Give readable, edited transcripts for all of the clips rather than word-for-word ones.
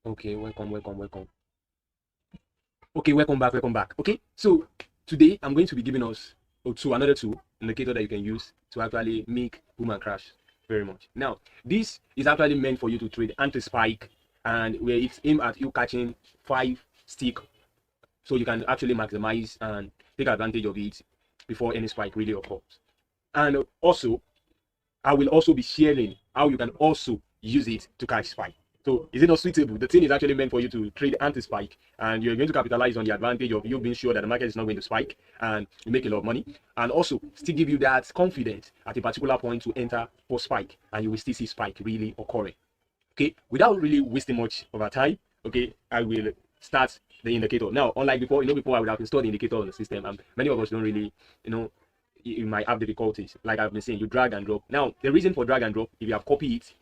Okay, welcome. Okay, welcome back. Okay, so today I'm going to be giving us another tool indicator that you can use to actually make boom and crash very much. Now, this is actually meant for you to trade anti-spike, and where it's aimed at you catching 5 stick, so you can actually maximize and take advantage of it before any spike really occurs. And also, I will also be sharing how you can also use it to catch spike. So is it not suitable? The thing is actually meant for you to trade anti-spike, and you're going to capitalize on the advantage of you being sure that the market is not going to spike and you make a lot of money, and also still give you that confidence at a particular point to enter for spike, and you will still see spike really occurring. Okay, without really wasting much of our time, okay, I will start the indicator. Now, unlike before, before I would have installed the indicator on the system, and many of us don't really, you might have difficulties. Like I've been saying, you drag and drop. Now, the reason for drag and drop, if you have copied it,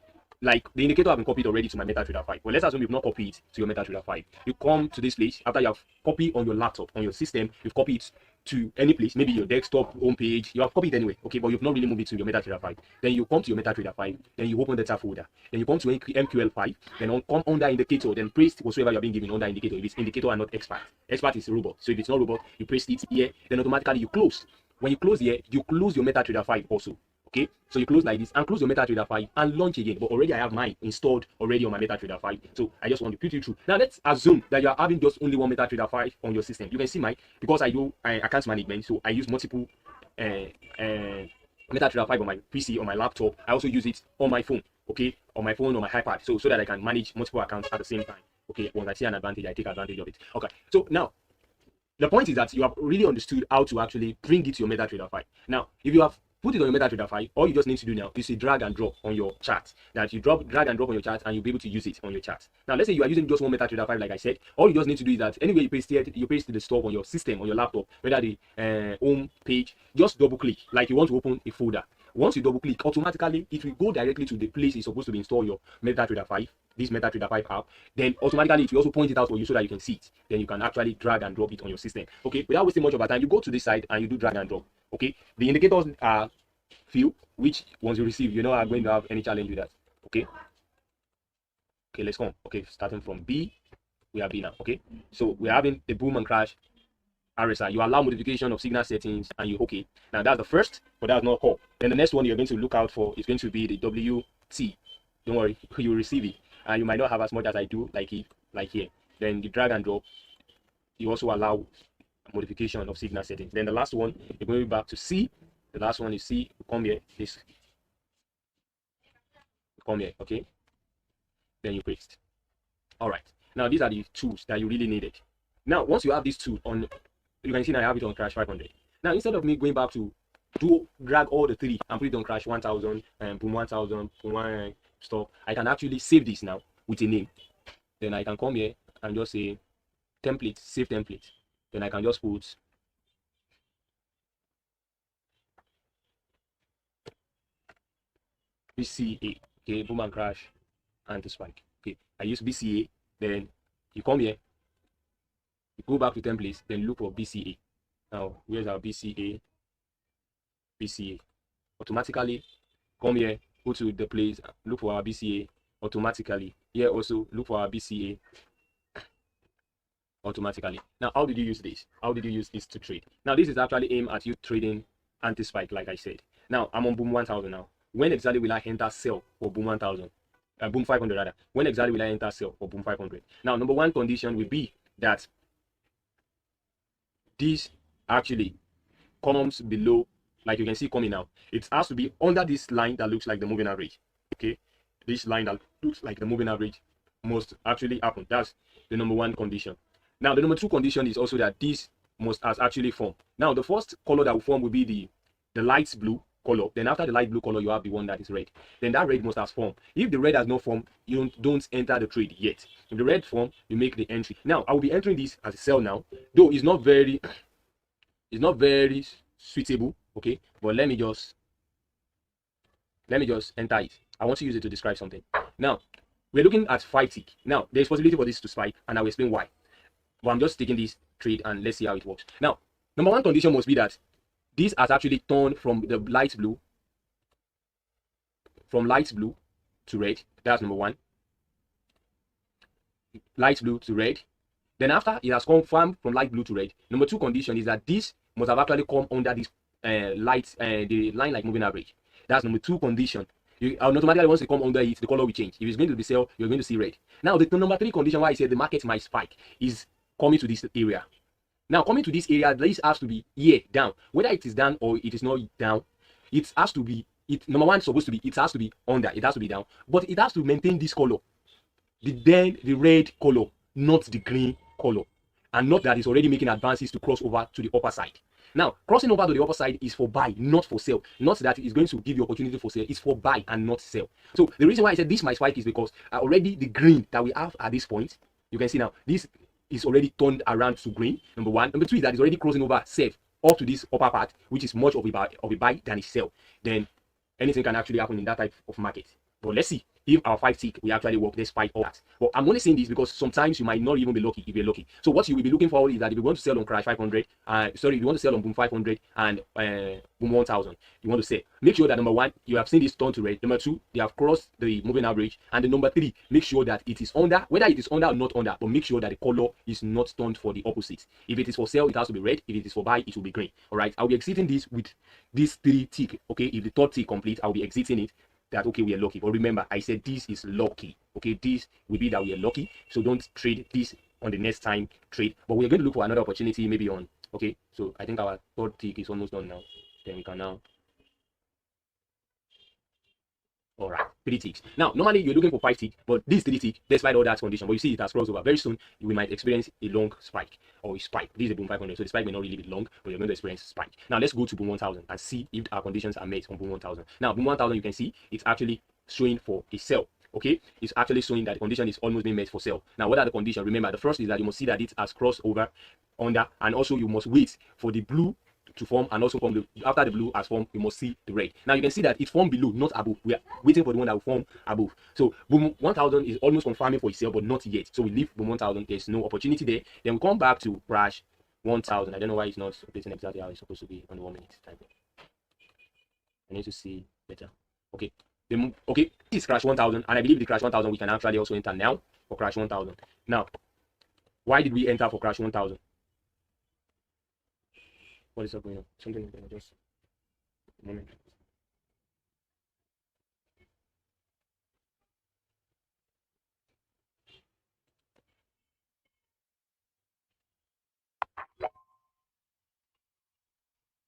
like the indicator have been copied already to my MetaTrader 5. Well, let's assume you've not copied it to your MetaTrader 5. You come to this place after you have copied on your laptop, on your system, you've copied it to any place, maybe your desktop, home page. You have copied it anyway, okay, but you've not really moved it to your MetaTrader 5. Then you come to your MetaTrader 5, then you open the tab folder, then you come to MQL 5, then come under indicator, then paste whatsoever you're being given under indicator. If it's indicator and not expert, expert is robot. So if it's not robot, you paste it here, then automatically you close. When you close here, you close your MetaTrader 5 also. Okay, so you close like this and close your MetaTrader 5 and launch again. But already I have mine installed already on my MetaTrader 5. So I just want to put it through. Now let's assume that you are having just only one MetaTrader 5 on your system. You can see mine, because I do account management, so I use multiple MetaTrader 5 on my PC, on my laptop. I also use it on my phone, okay, on my phone, on my iPad, so that I can manage multiple accounts at the same time. Okay, once I see an advantage, I take advantage of it. Okay, so now the point is that you have really understood how to actually bring it to your MetaTrader 5. Now, if you have put it on your MetaTrader 5, all you just need to do now is to drag and drop on your chart. That you drag and drop on your chart, and you'll be able to use it on your chart. Now, let's say you are using just one MetaTrader 5, like I said. All you just need to do is that anywhere you paste the stuff on your system, on your laptop, whether the home page, just double click like you want to open a folder. Once you double click, automatically it will go directly to the place it's supposed to be install your MetaTrader 5, this MetaTrader 5 app. Then automatically it will also point it out for you so that you can see it. Then you can actually drag and drop it on your system. Okay, without wasting much of our time, you go to this side and you do drag and drop. Okay, the indicators are few, which once you receive, you're not going to have any challenge with that. Okay, let's come. Okay, starting from B, we are B now. Okay, so we're having the boom and crash RSI. You allow modification of signal settings, and you okay. Now that's the first, but that's not all. Then the next one you're going to look out for is going to be the WT. Don't worry, you will receive it, and you might not have as much as I do, like here. Then the drag and drop, you also allow modification of signal settings. Then the last one, you're going back to C. The last one is C. Come here, this. Come here, okay. Then you paste. All right. Now these are the tools that you really needed. Now once you have these tools on, you can see now I have it on Crash 500. Now instead of me going back to drag all the three and put it on Crash 1000 and boom 1000, boom 1 stuff, I can actually save this now with a name. Then I can come here and just say template, save template. Then I can just put BCA, okay, boom and crash anti-spike. Okay, I use BCA. Then you come here, you go back to templates, then look for BCA. Now where's our BCA? BCA. Automatically come here, go to the place, look for our BCA. Automatically here also look for our BCA. Automatically. Now how did you use this? How did you use this to trade? Now this is actually aimed at you trading anti-spike, like I said. Now I'm on boom 1000 now. When exactly will I enter sell for boom 1000? Boom 500 rather. When exactly will I enter sell for boom 500? Now number one condition will be that this actually comes below, like you can see coming now. It has to be under this line that looks like the moving average. Okay, this line that looks like the moving average must actually happen. That's the number one condition. Now the number two condition is also that this must has actually formed. Now the first color that will form will be the light blue color. Then after the light blue color, you have the one that is red. Then that red must have formed. If the red has not formed, you don't enter the trade yet. If the red form, you make the entry. Now I will be entering this as a sell now, though it's not very suitable. Okay, but let me just enter it. I want to use it to describe something. Now we're looking at 5 tick. Now there's possibility for this to spike, and I will explain why. But I'm just taking this trade and let's see how it works. Now number one condition must be that this has actually turned from the light blue to red. That's number one. light blue to red. Then after it has confirmed from light blue to red, number 2 condition is that this must have actually come under this the line like moving average. That's number 2 condition. You automatically, once it come under it, the color will change. If it's going to be sell, you're going to see red. Now the number 3 condition why I said the market might spike is coming to this area. Now coming to this area, this has to be here down. Whether it is down or it is not down, it has to be number 1 supposed to be it has to be under, it has to be down, but it has to maintain this color, the red color, not the green color, and not that it's already making advances to cross over to the upper side. Now, crossing over to the upper side is for buy, not for sell. Not that it's going to give you opportunity for sell. It's for buy and not sell. So the reason why I said this might spike is because already the green that we have at this point, you can see now, this is already turned around to green, number 1. Number 2 is that it's already crossing over safe up to this upper part, which is much of a buy than a sell. Then anything can actually happen in that type of market. But let's see if our 5 tick we actually work despite all that. But I'm only saying this because sometimes you might not even be lucky if you're lucky. So what you will be looking for is that if you want to sell on crash 500, if you want to sell on boom 500 and boom 1000, you want to sell, make sure that number 1, you have seen this turn to red. Number 2, they have crossed the moving average, and the number 3, make sure that it is under, whether it is under or not under, but make sure that the color is not turned for the opposite. If it is for sale, it has to be red. If it is for buy, it will be green. All right, I'll be exiting this with these 3 tick. Okay, if the 3rd tick complete, I'll be exiting it. That okay, we are lucky. But remember, I said this is lucky. Okay, this will be that we are lucky. So don't trade this on the next time trade. But we're going to look for another opportunity, maybe on. Okay, so I think our 3rd tick is almost done now. Then we can now. All right, 3 ticks. Now, normally you're looking for 5 tick, but this 3 tick, despite all that condition, but you see it has crossed over. Very soon, we might experience a long spike or a spike. This is a boom 500, so the spike may not really be long, but you're going to experience a spike. Now, let's go to boom 1000 and see if our conditions are met on boom 1000. Now, boom 1000, you can see it's actually showing for a sell. Okay, it's actually showing that the condition is almost being met for sell. Now, what are the conditions? Remember, the first is that you must see that it has crossed over under, and also you must wait for the blue to form, and also from after the blue has formed, you must see the red. Now you can see that it formed below, not above. We are waiting for the one that will form above. So boom 1000 is almost confirming for itself, but not yet. So we leave boom 1000. There's no opportunity there. Then we come back to crash 1000. I don't know why it's not updating exactly how it's supposed to be on the 1 minute time. I need to see better. Okay. Okay, this is crash 1000, and I believe the crash 1000 we can actually also enter now for crash 1000. Now, why did we enter for crash 1000? What is up going on? Something is going on, just a moment.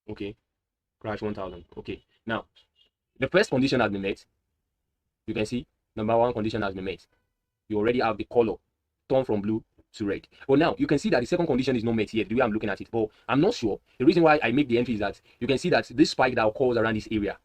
Okay, crash 1000. Okay, now the first condition has been met. You can see number 1 condition has been met. You already have the color turn from blue to red. But now you can see that the second condition is not met yet, the way I'm looking at it. But I'm not sure. The reason why I make the entry is that you can see that this spike that occurs around this area,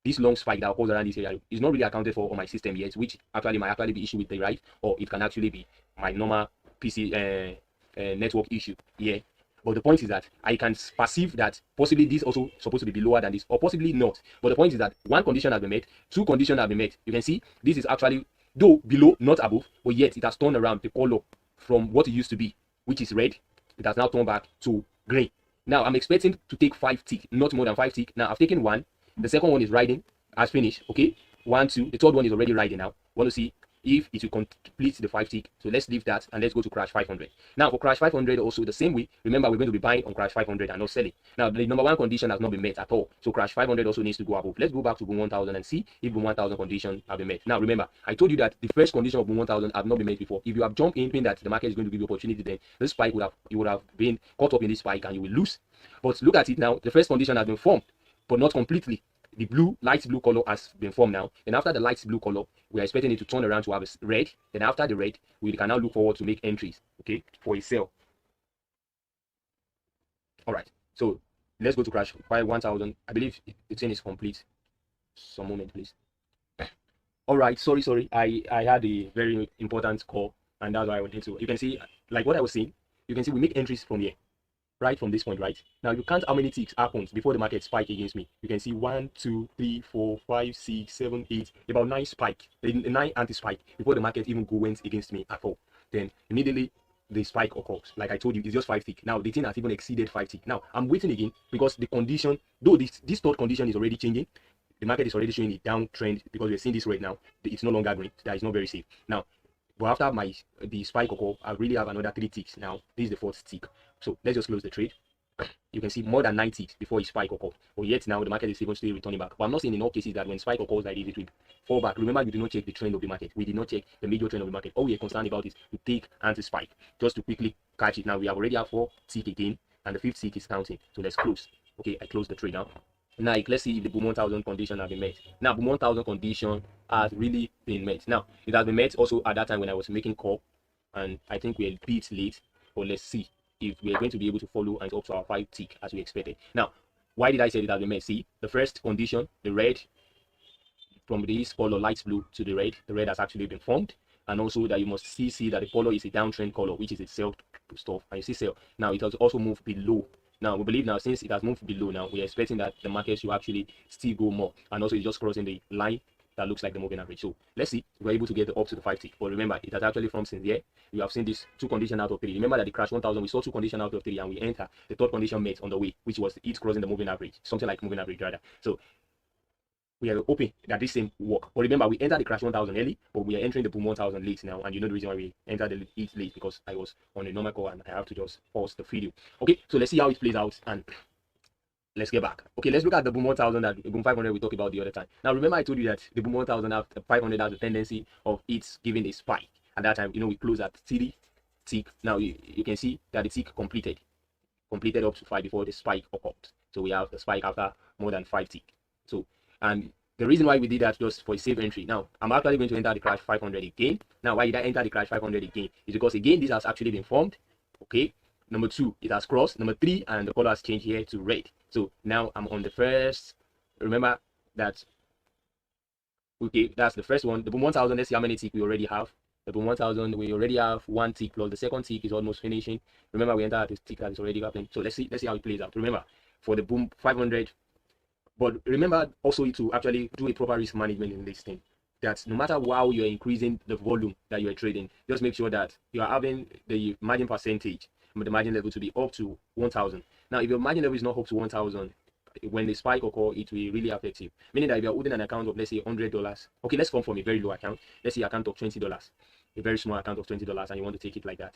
this long spike that occurs around this area, is not really accounted for on my system yet, which actually might actually be issue with the right, or it can actually be my normal PC network issue here. But the point is that I can perceive that possibly this also supposed to be lower than this, or possibly not. But the point is that 1 condition has been met, 2 conditions have been met. You can see this is actually, though below, not above, but yet it has turned around the color from what it used to be, which is red. It has now turned back to green. Now I'm expecting to take 5 tick, not more than 5 tick. Now I've taken 1. The second one is riding, has finished. Okay, 1, 2. The 3rd one is already riding now. Want to see if it will complete the 5 tick. So let's leave that and let's go to crash 500. Now for crash 500 also the same way. Remember, we're going to be buying on crash 500 and not selling. Now the number 1 condition has not been met at all. So crash 500 also needs to go above. Let's go back to boom 1000 and see if boom 1000 conditions have been met. Now remember, I told you that the first condition of boom 1000 have not been met before. If you have jumped in thinking that the market is going to give you opportunity, then this spike you would have been caught up in this spike and you will lose. But look at it now. The first condition has been formed, but not completely. The light blue color has been formed now. And after the light blue color, we are expecting it to turn around to have a red. Then after the red, we can now look forward to make entries, okay, for a sell. All right, so let's go to crash 1000. I believe the thing is complete. Some moment, please. All right, sorry. I had a very important call, and that's why I went into. You can see, like what I was saying, you can see we make entries from here. Right from this point, right now you count how many ticks happens before the market spike against me. You can see 1, 2, 3, 4, 5, 6, 7, 8, about 9 spike, 9 anti-spike before the market even went against me at all. Then immediately the spike occurs. Like I told you, it's just 5 tick. Now the thing has even exceeded 5 tick. Now I'm waiting again because the condition, though this 3rd condition is already changing, the market is already showing a downtrend because we're seeing this right now. It's no longer green. That is not very safe. Now But after the spike occur, I really have another 3 ticks now. This is the 4th tick. So let's just close the trade. You can see more than 9 ticks before it spike occurs. But yet now the market is even still returning back. But I'm not saying in all cases that when spike occurs like this, it will fall back. Remember, we did not check the trend of the market. We did not check the major trend of the market. All we are concerned about is to take anti-spike. Just to quickly catch it now, we have already have 4 tick again, and the 5th tick is counting. So let's close. Okay, I close the trade now. Now let's see if the boom 1000 condition have been met. Now boom 1000 condition has really been met. Now it has been met also at that time when I was making call, and I think we're a bit late. But let's see if we're going to be able to follow and up to our 5 tick as we expected. Now, why did I say it has been met? See, the first condition, the red, from this color light blue to the red has actually been formed. And also that you must see that the color is a downtrend color, which is a sell stuff, and you see sell. Now it has also moved below. Now we believe now, since it has moved below, now we are expecting that the market should actually still go more, and also it's just crossing the line that looks like the moving average. So let's see if we're able to get up to the 5 tick. But remember, it has actually formed since there. We have seen this 2 condition out of 3. Remember that the crash 1000, we saw 2 condition out of 3, and we enter the 3rd condition met on the way, which was it crossing the moving average, something like moving average rather. So we are hoping that this same work. But remember, we entered the crash 1000 early, but we are entering the boom 1000 late now. And you know the reason why we entered it late, because I was on a normal call and I have to just pause the video. Okay, so let's see how it plays out and let's get back. Okay, let's look at the boom 1000 and boom 500 we talked about the other time. Now remember, I told you that the boom 1000 have 500 has a tendency of it giving a spike. At that time, you know, we closed at 3 tick. Now you can see that the tick completed up to 5 before the spike occurred. So we have the spike after more than 5 tick. So, and the reason why we did that just for a safe entry. Now I'm actually going to enter the crash 500 again. Now why did I enter the crash 500 again? Is because again this has actually been formed. Okay, number 2, it has crossed. Number 3, and the color has changed here to red. So now I'm on the first. Remember that. Okay, that's the first one. The boom 1000. Let's see how many tick we already have. The boom 1000, we already have 1 tick plus the second tick is almost finishing. Remember, we entered this tick that is already happening. So let's see how it plays out. Remember, for the boom 500. But remember also to actually do a proper risk management in this thing. That no matter how you're increasing the volume that you're trading, just make sure that you are having the margin percentage, the margin level to be up to 1000. Now, if your margin level is not up to 1000, when the spike occur, it will really affect you. Meaning that if you're holding an account of, let's say, $100, okay, let's come from a very low account. Let's say account of $20, a very small account of $20, and you want to take it like that.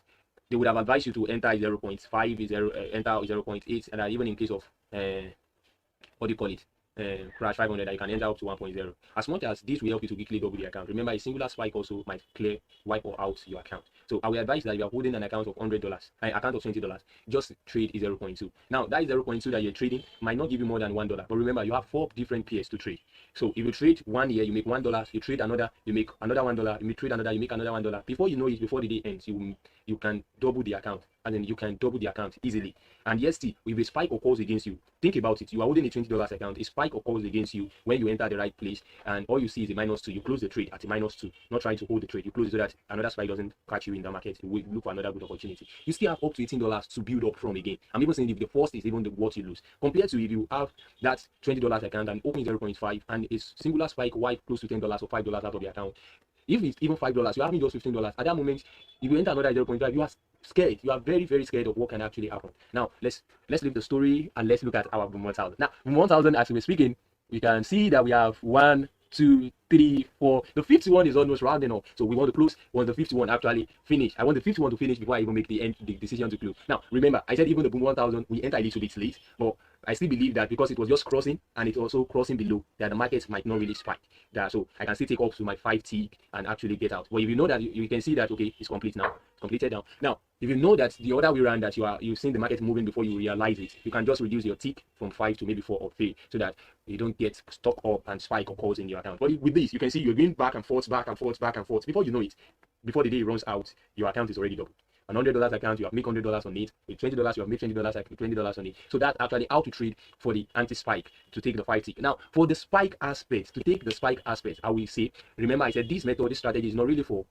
They would have advised you to enter 0.5, enter 0.8, and even in case of what do you call it? Crash 500, that you can enter up to 1.0. As much as this will help you to quickly double the account, remember a singular spike also might wipe out your account. So I will advise that if you are holding an account of $100, an account of $20, just trade 0.2. Now that 0.2 that you're trading might not give you more than $1, but remember you have 4 different pairs to trade. So if you trade 1 here, you make $1. You trade another, you make another $1. You trade another, you make another $1. Before you know it, before the day ends, you can double the account, and then you can double the account easily. And yes, see, if a spike occurs against you, think about it. You are holding a $20 account. A spike occurs against you when you enter the right place, and all you see is a -2. You close the trade at a -2, not trying to hold the trade. You close it so that another spike doesn't catch you in the market. You look for another good opportunity. You still have up to $18 to build up from again. I'm even saying if the first is even what you lose, compared to if you have that $20 account and open 0.5 and a singular spike wipe close to $10 or $5 out of the account. If it's even $5, you're having just $15. At that moment, if you enter another 0.5, you are scared. You are very, very scared of what can actually happen. Now, let's leave the story and let's look at our boom 1000. Now, boom 1000, as we're speaking, we can see that we have 1, 2, 3, 4. The 5th one is almost rounding up. So we want to close when the 5th one actually finish. I want the 5th one to finish before I even make the decision to close. Now, remember, I said even the boom 1000, we enter a little bit late, but I still believe that because it was just crossing and it's also crossing below, that the market might not really spike. So I can still take up to my 5 tick and actually get out. But if you know that, you can see that, okay, it's complete now. It's completed now. Now, if you know that the other way around, that you've seen the market moving before you realize it, you can just reduce your tick from 5 to maybe 4 or 3 so that you don't get stuck up and spike occurs in your account. But with this, you can see you're going back and forth, back and forth, back and forth. Before you know it, before the day runs out, your account is already doubled. An $100 account, you have made $100 on it. With $20, you have made $20 on it. So that's actually how to trade for the anti-spike to take the 5 tick. Now, for the spike aspect, to take the spike aspect, I will say, remember I said this method, this strategy is not really for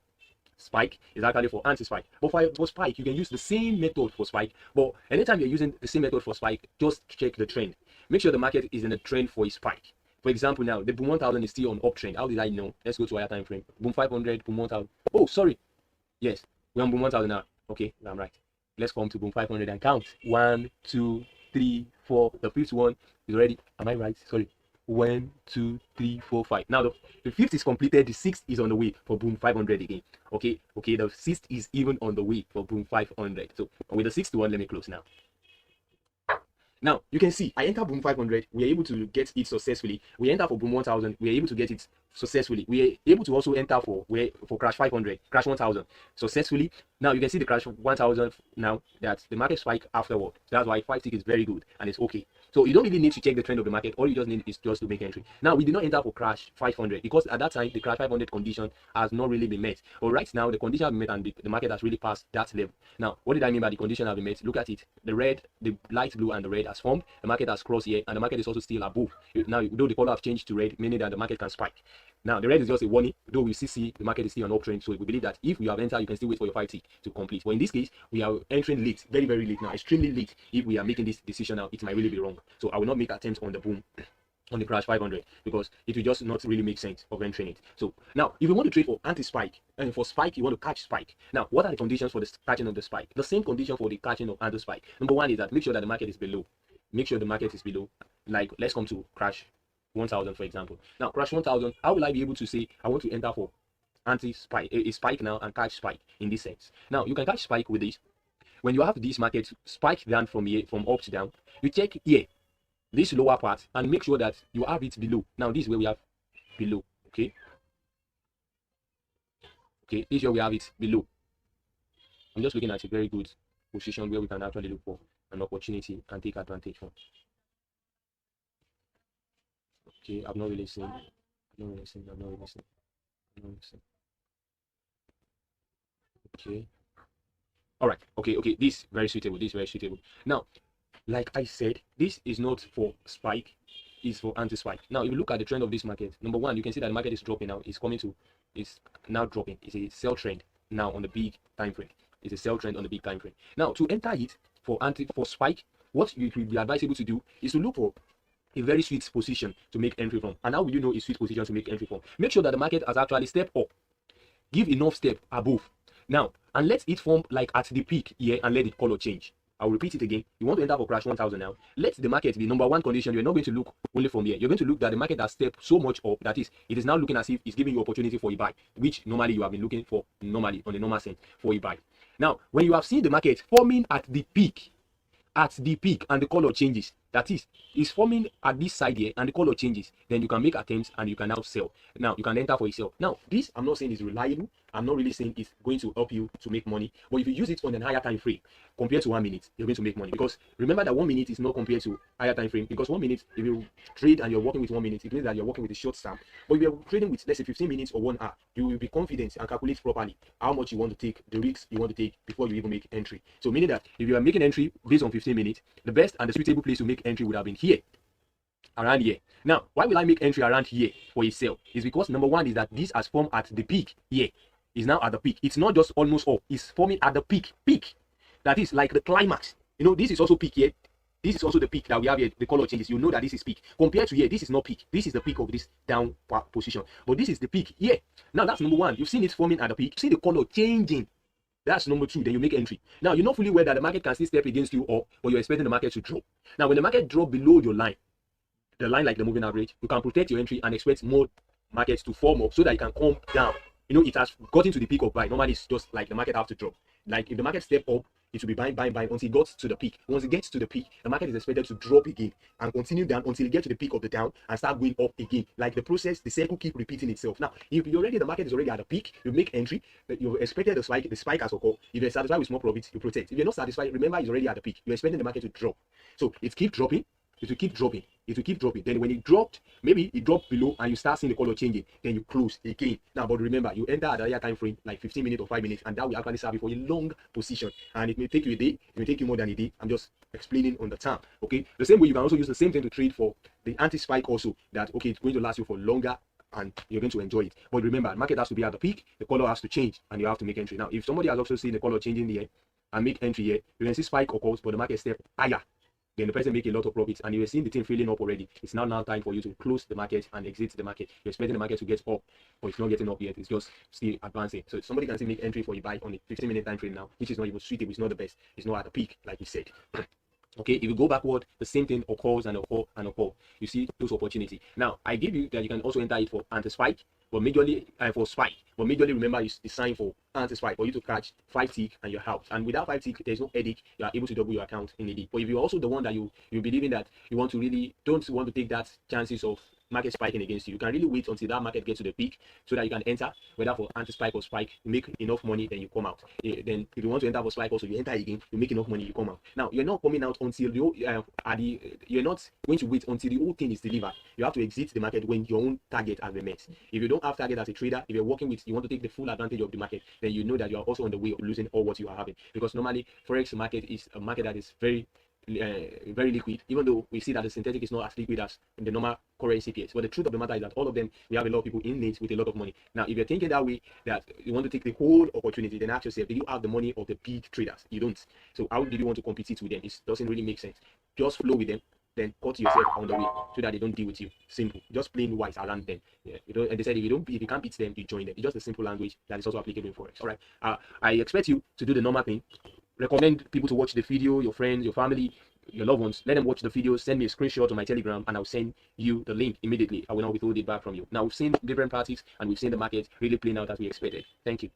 spike, it's actually for anti-spike. But for spike, you can use the same method for spike. But anytime you're using the same method for spike, just check the trend. Make sure the market is in a trend for a spike. For example, now the boom 1000 is still on uptrend. How did I know? Let's go to higher time frame. Boom 500, boom 1000. Oh, sorry. Yes, we're on boom 1000 now. Okay, I'm right. Let's come to boom 500 and count. 1, 2, 3, 4. The 5th one is already. Am I right? Sorry. 1, 2, 3, 4, 5. Now the fifth is completed, the sixth is on the way for boom 500 again. Okay, the sixth is even on the way for boom 500. So with the sixth one, let me close now. Now you can see I enter boom 500, we are able to get it successfully. We enter for boom 1000, we are able to get it successfully. We are able to also enter for crash 500, crash 1000 successfully. Now you can see the crash 1000 now that the market spike afterward. That's why 5 tick is very good and it's okay. So you don't really need to check the trend of the market. All you just need is just to make entry. Now we did not enter for crash 500 because at that time the crash 500 condition has not really been met. But right now the condition has been met and the market has really passed that level. Now what did I mean by the condition has been met? Look at it. The red, the light blue and the red has formed. The market has crossed here and the market is also still above. Now though the color have changed to red, meaning that the market can spike. Now the red is just a warning, though we still see the market is still on uptrend. So we believe that if you have entered, you can still wait for your 5 tick to complete. But in this case, we are entering late, very, very late now, extremely late. If we are making this decision now, it might really be wrong. So I will not make attempts on the boom, on the crash 500, because it will just not really make sense of entering it. So now, if you want to trade for anti-spike, and for spike, you want to catch spike. Now, what are the conditions for the catching of the spike? The same condition for the catching of anti-spike. Number one is that make sure that the market is below. Make sure the market is below. Like, let's come to crash 1000 for example. Now crash 1000, how will I be able to say I want to enter for anti-spike, a spike now and catch spike in this sense? Now you can catch spike with this. When you have this market spike down from here, from up to down, you check here this lower part and make sure that you have it below. Now this is where we have below. Okay, this is where we have it below. I'm just looking at a very good position where we can actually look for an opportunity and take advantage from. Okay, I've not really seen. Okay. All right. Okay. This is very suitable. Now, like I said, this is not for spike, it's for anti-spike. Now, if you look at the trend of this market, number one, you can see that the market is dropping now. It's now dropping. It's a sell trend now on the big time frame. It's a sell trend on the big time frame. Now, to enter it for spike, what you will be advisable to do is to look for a very sweet position to make entry from. And how will you know a sweet position to make entry from? Make sure that the market has actually stepped up. Give enough step above. Now, and let it form like at the peak here and let it color change. I will repeat it again. You want to enter for crash 1000 now. Let the market be number one condition. You're not going to look only from here. You're going to look that the market has stepped so much up that is, it is now looking as if it's giving you opportunity for a buy, which normally you have been looking for normally on the normal sense for a buy. Now, when you have seen the market forming at the peak and the color changes, that is, it's forming at this side here and the color changes, then you can make attempts and you can now sell. Now you can enter for a sell. Now this, I'm not saying is reliable, I'm not really saying it's going to help you to make money, but if you use it on a higher time frame compared to 1 minute, you're going to make money. Because remember that 1 minute is not compared to higher time frame, because 1 minute, if you trade and you're working with 1 minute, it means that you're working with a short stamp. But if you're trading with, let's say, 15 minutes or 1 hour, you will be confident and calculate properly how much you want to take, the risks you want to take before you even make entry. So meaning that if you are making entry based on 15 minutes, the best and the suitable place to make entry would have been here, around here. Now, why will I make entry around here for a sell? Is because number one is that this has formed at the peak here. Is now at the peak. It's not just almost up, it's forming at the peak. That is like the climax. You know, this is also peak here. This is also the peak that we have here. The color changes. You know that this is peak. Compared to here, this is not peak. This is the peak of this down position. But this is the peak here. Now that's number one. You've seen it forming at the peak. See the color changing. That's number two. Then you make entry. Now you know fully well that the market can still step against you up, but you're expecting the market to drop. Now when the market drop below your line, the line like the moving average, you can protect your entry and expect more markets to form up so that it can come down. You know, it has gotten to the peak of buy. Normally it's just like the market have to drop. Like if the market step up, it will be buying until it gets to the peak. Once it gets to the peak, the market is expected to drop again and continue down until it gets to the peak of the down and start going up again. Like the process, the cycle keep repeating itself. Now, if you're already, the market is already at the peak, you make entry, you've expected the spike has occurred. If you're satisfied with small profits, you protect. If you're not satisfied, remember it's already at the peak. You're expecting the market to drop. So it keeps dropping. It will keep dropping. Then when it dropped, maybe it dropped below and you start seeing the color changing, then you close again. Now, but remember, you enter at a higher time frame, like 15 minutes or 5 minutes, and that will actually serve you for a long position. And it may take you a day, it may take you more than a day. I'm just explaining on the time. Okay. The same way you can also use the same thing to trade for the anti-spike also, that okay, it's going to last you for longer and you're going to enjoy it. But remember, the market has to be at the peak, the color has to change, and you have to make entry. Now, if somebody has also seen the color changing here and make entry here, you can see spike occurs, but the market step higher. Then the person make a lot of profits and you're seeing the thing filling up already. It's now time for you to close the market and exit the market. You're expecting the market to get up, but it's not getting up yet. It's just still advancing. So somebody can still make entry for a buy on a 15-minute time frame now, which is not even suitable. It's not the best. It's not at the peak, like we said. Okay, if you go backward, the same thing occurs and occur and occur. You see those opportunity. Now, I give you that you can also enter it for anti-spike, but majorly for spike. But majorly remember is designed for anti-spike for you to catch 5 tick and you're out. And without 5 tick, there's no headache. You are able to double your account in a day. But if you're also the one that you believe in that you want to really don't want to take that chances of market spiking against you, you can really wait until that market gets to the peak so that you can enter whether for anti-spike or spike, you make enough money, then you come out. Then if you want to enter for spike also, you enter again, you make enough money, you come out. Now you're not coming out until you're not going to wait until the whole thing is delivered. You have to exit the market when your own target has been met. If you don't have target as a trader, if you're working with, you want to take the full advantage of the market, then you know that you are also on the way of losing all what you are having, because normally forex market is a market that is very liquid, even though we see that the synthetic is not as liquid as the normal currency pairs. But the truth of the matter is that all of them, we have a lot of people in it with a lot of money. Now, if you're thinking that way, that you want to take the whole opportunity, then ask yourself, do you have the money of the big traders? You don't. So how do you want to compete with them? It doesn't really make sense. Just flow with them, then cut yourself on the way so that they don't deal with you. Simple. Just plain wise around them. Yeah. You don't, and they said if you can't beat them, you join them. It's just a simple language that is also applicable in forex. All right. I expect you to do the normal thing. Recommend people to watch the video, your friends, your family, your loved ones. Let them watch the video, send me a screenshot on my Telegram, and I'll send you the link immediately. I will not withhold it back from you. Now, we've seen different parties and we've seen the market really playing out as we expected. Thank you.